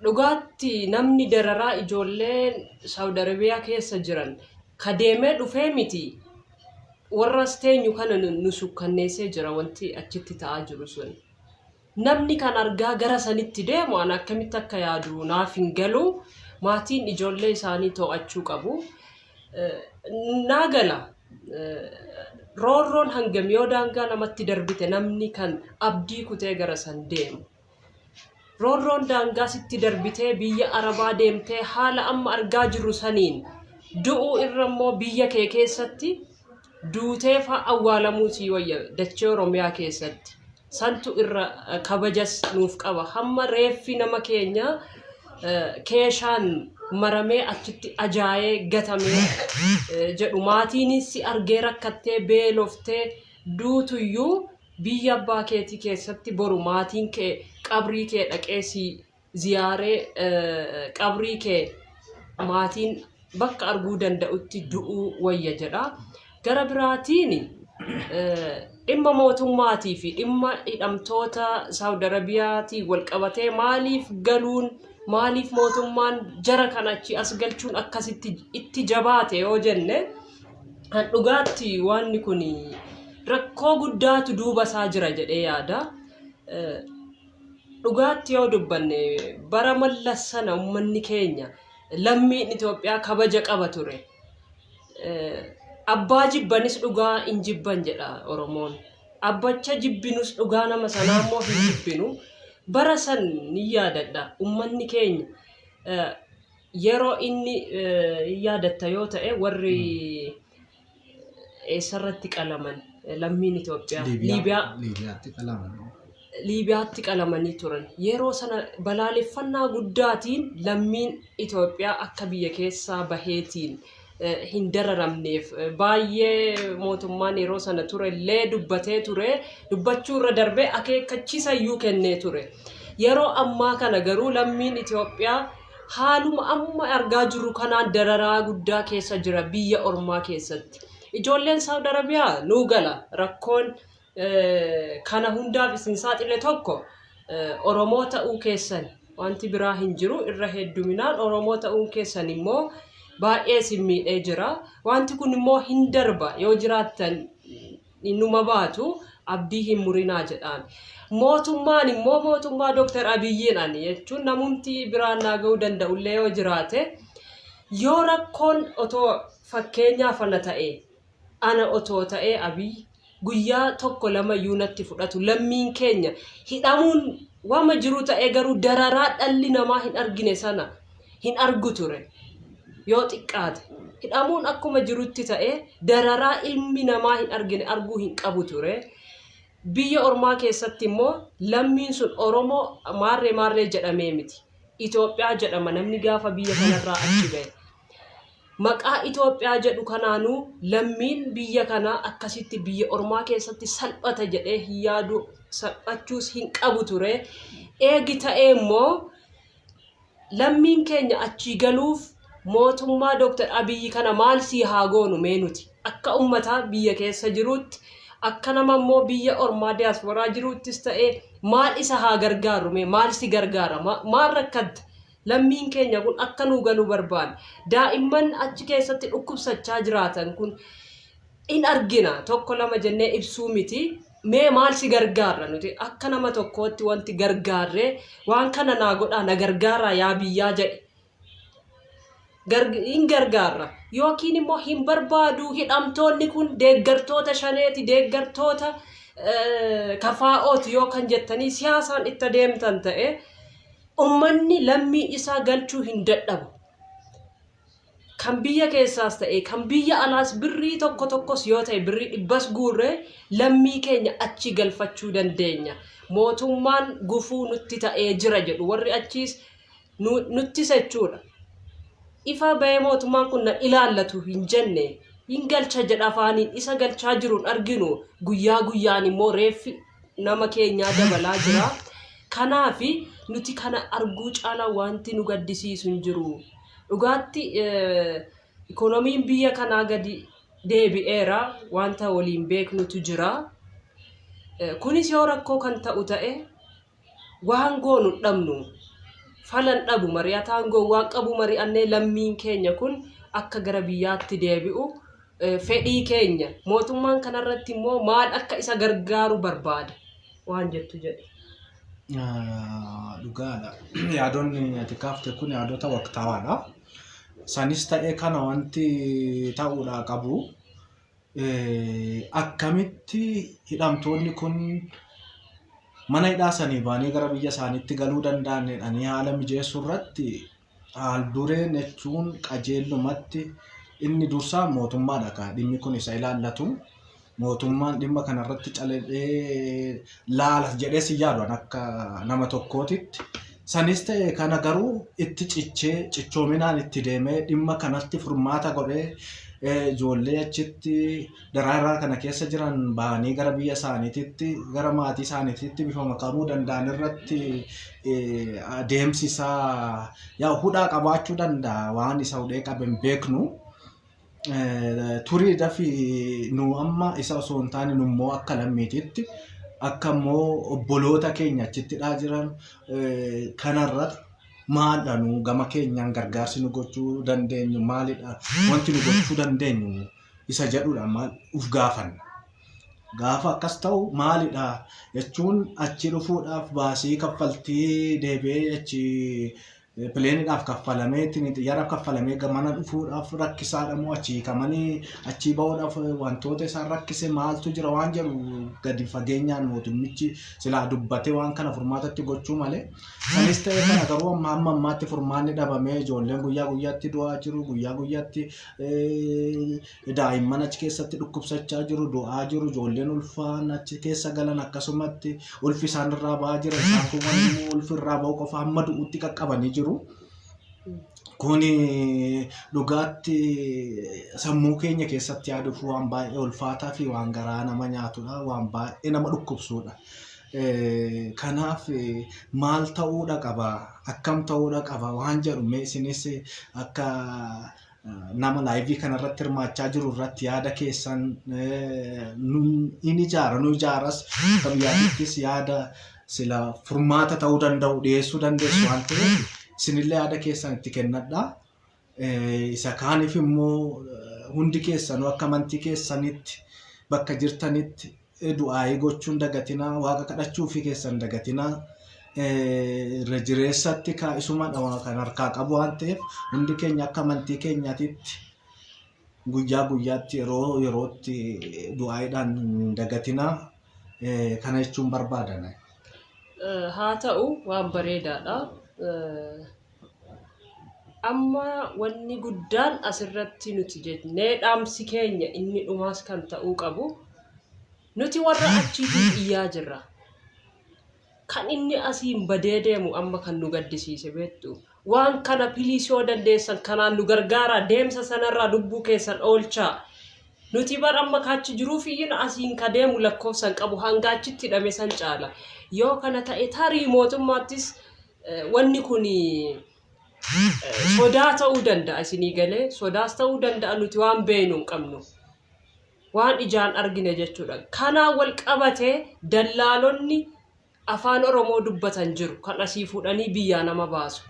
dhugaatti namni dararaa ijoolleen Saudi Arabiyaa keessa jiran kadeemee dhufee miti warras teenyu kana nu sukkanneessee jira wanti achitti ta'aa jiru sun. Namni kan argaa gara sanitti deemu an akkamitti akka yaadu naaf hin galu. Maatiin ijoollee isaanii to'achuu qabu. Naagala roorroon hangam yoo daangaa namatti darbite namni kan abdii kutee gara san deemu. Roorroon daangaa sitti darbitee biyya Arabaa deemtee haala amma argaa jirru saniin du'uu irra immoo biyya kee keessatti duutee fa awwaalamuu sii wayya dachee Oromiyaa keessatti. Santu irra kabajas nuuf qaba. Hamma reeffi nama keenya keeshaan maramee achitti ajaa'ee gatamee jedhu maatiinis si argee rakkattee beeloftee duutuyyuu biyya abbaa keetii keessatti boru maatiin kee qabrii kee dhaqee si ziyaaree qabrii kee maatiin bakka arguu danda'utti du'uu wayya jedha. Gara biraatiin dhimma mootummaatii fi dhimma hidhamtoota Saudi Arabiyaatii wal qabatee maaliif galuun maaliif mootummaan jara kanachi as galchuun akkasitti itti jabaate yoo jenne han dhugaatti waanni kun rakkoo guddaatu duuba isaa jira jedhee yaada. Dhugaatti yoo dubbanne bara mallas sana uummanni keenya lammiin Itoophiyaa kabaja qaba ture. Abbaa jibbanis dhugaa hin jibban jedha Oromoon. Abbacha jibbinus dhugaa nama sanaa immoo hin jibbinu. Bara san ni yaadadha uummanni keenya yeroo inni yaadatta yoo ta'e warri eessarratti qalaman lammiin Itoophiyaa Liibiyaatti qalamanii turan. Yeroo sana balaaleffannaa guddaatiin lammiin Itoophiyaa akka biyya keessaa baheetiin hin dararamneef baay'ee mootummaan yeroo sana ture illee dubbatee ture dubbachuu irra darbee akeekkachiisa iyyuu kennee ture. Yeroo ammaa kana garuu lammiin Itoophiyaa haaluma amma argaa jiru kanaan dararaa guddaa keessa jira biyya ormaa keessatti. Ijoolleen Saudi Arabiyaa nuu gala rakkoon kana hundaaf isin saaxile tokko Oromoo ta'uu keessan wanti biraa hin jiru irra hedduminaan Oromoo ta'uu keessan immoo baay'ee simmiidhee jira. Wanti kun immoo hin darba yoo jiraattan innuma baatu abdii hin murinaa jedhaan. Mootummaan immoo mootummaa Dr. Abiyyiin ani jechuun namumti biraan naaga'uu danda'ullee yoo jiraate yoo rakkoon otoo fakkeenyaaf ana ta'e ana otoo ta'e Abiyyi guyyaa tokko lama yuunatti fudhatu lammiin keenya hidhamuun wama jiru ta'e garuu dararaa dhalli namaa hin argine sana hin argu ture. Yoo xiqqaate hidhamuun akkuma jirutti ta'e dararaa ilmi namaa hin argine arguu hin qabu ture. Biyya ormaa keessatti immoo lammiin sun Oromoo maarree jedhamee miti. Itoophiyaa jedhama namni gaafa biyya kanarraa achi ba'e. Maqaa Itoophiyaa jedhu kanaanuu lammiin biyya kanaa akkasitti biyya ormaa keessatti salphata jedhee hin yaadu salphachuus hin qabu ture. Eegi ta'ee immoo lammiin keenya achi galuuf mootummaa Dr. Abiyyi kana maal si haa goonu mee nuti akka ummataa biyya keessa jirutti akka nama immoo biyya ormaa diaasporaa jiruttis ta'e maal isa haa gargaaru mee maal si gargaara maal rakkatta lammiin keenya kun akka nu galu barbaada. Daa'imman achi keessatti dhukkubsachaa jiraatan kun in argina tokko lama jennee ibsuu miti. Mee maal si gargaara nuti akka nama tokkootti wanti gargaarree waan kana naa godhaa na gargaara yaa biyyaa jedhe. In gargaara yookiin immoo hin barbaadu hidhamtoonni kun deeggartoota shaneeti deeggartoota kafaa'ooti yoo kan jettanii siyaasaan itti deemtan ta'e ummanni lammii isaa galchuu hin dadhabu. Kan biyya keessaas ta'e kan biyya alaas birrii tokkos yoo ta'e birrii dhibbas guurree lammii keenya achi galfachuu dandeenya. Mootummaan gufuu nutti ta'ee jira jedhu warri achiis nutti sechuudha. Ifa ba'ee mootummaan kun na ilaallatu hin jenne hin galcha jedha afaaniin isa galchaa jiruun arginu guyyaa guyyaan immoo reeffi nama keenyaa dabalaa jira. Kanaafi nuti kana arguu caalaa wanti nu gaddisiisu hin jiru. Dhugaatti ikoonomiin biyya kanaa gadi deebi'eera wanta waliin beeknutu jira. Kunis yoo rakkoo kan ta'u ta'e waan goonu dhabnu falan dhabu mari'ataan gowwaan qabu mari'annee lammiin keenya kun akka gara biyyaatti deebi'u fedhii keenya mootummaan kanarratti immoo maal akka isa gargaaru barbaada waan jettu jedhe. Dhugaadha. Yaadonni ati kaafte kun yaadota waqtaawaadha. Sanis ta'ee kana wanti ta'uudha qabu. Akkamitti hidhamtoonni kun mana hidhaa sanii baanii gara biyya isaaniitti galuu danda'anidhaan haala mijeessuu irratti haaldureen jechuun qajeelumatti inni dursaa mootummaadha ka dhimmi kun isa ilaallatu. Mootummaan dhimma kanarratti calee laala jedhee si yaadu akka nama tokkootitti. Sanis ta'e kana garuu itti cichoominaan itti deemee dhimma kanatti furmaata godhee ijoollee achitti daraaraa kana keessa jiran bahanii gara biyya isaaniititti gara maatii isaaniititti bifa makamuu danda'an irratti deemsisaa yaa hudhaa qabaachuu danda'a waan isa hudhee qaben beeknu. Turii dafi nu amma isa osoo hin taane nummoo akka lammiititti akka immoo obboloota keenya achittidhaa jiran kanarratti maaldhanu gama keenyaan gargaarsi nu gochuu dandeenyu maalidha wanti nu gochuu dandeenyu isa jedhudha maal uf gaafanna. Gaafa akkas ta'u maalidha jechuun achi dhufuudhaaf baasii kaffaltii deebi'ee achi pileeniidhaaf kaffalamee xiyyaaraaf kaffalamee gamana dhufuudhaaf rakkisaadha moo achi kamanii achi ba'uudhaaf wantoota isaan rakkise maaltu jira waan jedhu gadi fageenyaan mootummichi silaa dubbatee waan kana furmaatatti gochuu malee. Sanis ta'ee kana garuu amma ammaatti furmaanni dhabamee ijoolleen guyyaa guyyaatti du'aa jiru guyyaa guyyaatti daa'imman achi keessatti dhukkubsachaa jiru du'aa jiru ijoolleen ulfaan achi keessa galan akkasumatti ulfi isaan irraa ba'aa jira isaan kun ulfi irraa ba'u qofa hamma du'uutti qaqqabanii jiru. Kuni dhugaatti sammuu keenya keessatti yaaduuf waan baay'ee ulfaataa fi waan garaa nama nyaatudha waan baay'ee nama dhukkubsuudha. Kanaaf maal ta'uudha qaba akkam ta'uudha qaba waan jedhu mee isinis akka nama laayivii kanarratti hirmaachaa jiru irratti yaada keessan nu ijaaras akka biyyaattis yaada sila furmaata ta'uu danda'u dhiyeessuu dandeessu waan ta'eef isinillee yaada keessan itti kennadha. Isa kaaniif immoo hundi keessanuu akka amantii keessanitti bakka jirtanitti du'aayii gochuun dagatinaa waaqa kadhachuu fi keessan dagatinaa irra jireessatti kaa'isumadha kan harkaa qabu waan ta'eef hundi keenya akka amantii keenyaatitti guyyaa guyyaatti yerootti du'aayiidhaan dagatinaa kana jechuun barbaadan. Haa ta'u waan bareedaadha. Amma wanni guddaan asirratti nuti jennee dhaamsi keenya inni dhumaas kan ta'uu qabu nuti warra achiitiif iyyaa jirra. Kan inni asiin badee deemu amma kan nu gaddisiise beektu waan kana piliisoo dandeessan kanaan nu gargaara deemsa sanarraa lubbuu keessan oolchaa. Nuti bar amma kaachi jiruuf iyyina asiin ka deemu lakkoofsan qabu hanga achitti hidhame san caala. Yoo kana ta'e tarii mootummaattis wanni kun sodaa ta'uu danda'a isinii galee sodaas ta'uu danda'a nuti waan beeknu hin qabnu waan ijaan argine jechuudha. Kanaan wal qabatee dallaalonni afaan Oromoo dubbatan jiru kan asii fuudhanii biyyaa nama baasu.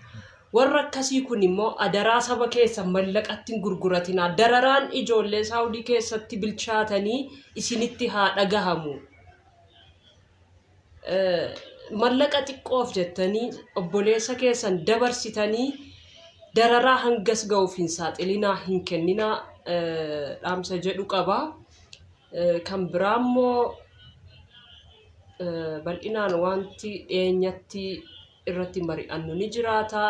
Warra akkasii kun immoo adaraa saba keessan mallaqatti gurguratinaa dararaan ijoollee Saawudii keessatti bilchaatanii isinitti haa dhagahamu. Mallaqa xiqqoof jettanii obboleessa keessan dabarsitanii dararaa hangas ga'uuf hin saaxilinaa hin kenninaa dhaamsa jedhu qaba. Kan biraammoo bal'inaan wanti dhiyeenyatti irratti mari'annu ni jiraata.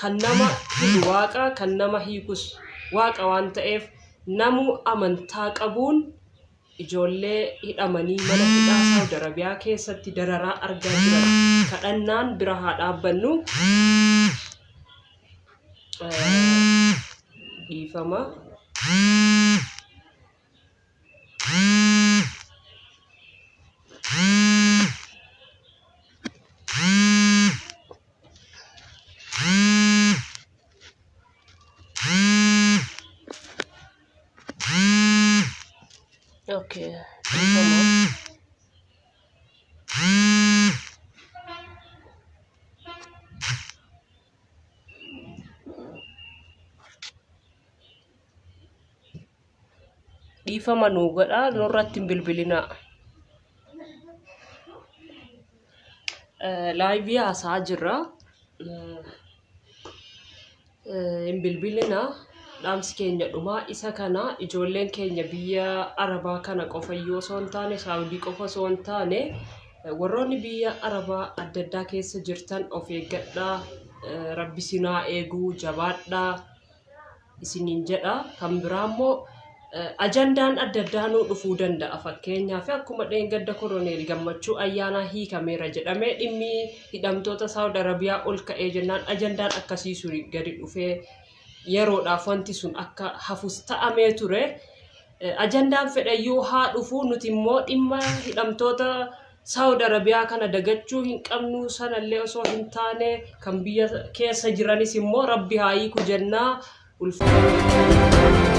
Kan nama hiiku waaqa kan nama hiikus waaqa waan ta'eef namu amantaa qabuun ijoollee hidhamanii mana hidhaa Saawud Arabiyaa keessatti dararaa argaa jiran kadhannaan bira haa dhaabbannu. Dhiifama. Okay. dhiifama nuu godha nurratti hin bilbilinaa. Laayivii haasaa jirra. Hin bilbilinaa. Dhaamsi keenya dhumaa isa kana ijoolleen keenya biyya Arabaa kana qofa iyyuu osoo hin taane Saawudii qofa osoo hin taane warroonni biyya Arabaa adda addaa keessa jirtan of eeggadhaa. Rabbi sinaa eeguu jabaadhaa isiniin jedha. Kan biraa immoo ajandaan adda addaa nuu dhufuu danda'a. Fakkeenyaaf akkuma dheengadda Koroneel Gammachuu ayyaana hiikameera jedhamee dhimmi hidhamtoota Saawud Arabiyaa ol ka'ee jennaan ajandaan akkasii suni gadi dhufee yeroodhaaf wanti sun akka hafus ta'amee ture. Ajandaan fedhayyuu haa dhufu nuti immoo dhimma hidhamtoota Saawud Arabiyaa kana dagachuu hin qabnu. Sanallee osoo hin taane kan biyya keessa jiranis immoo Rabbi haa hiiku jennaa. Ulfaata.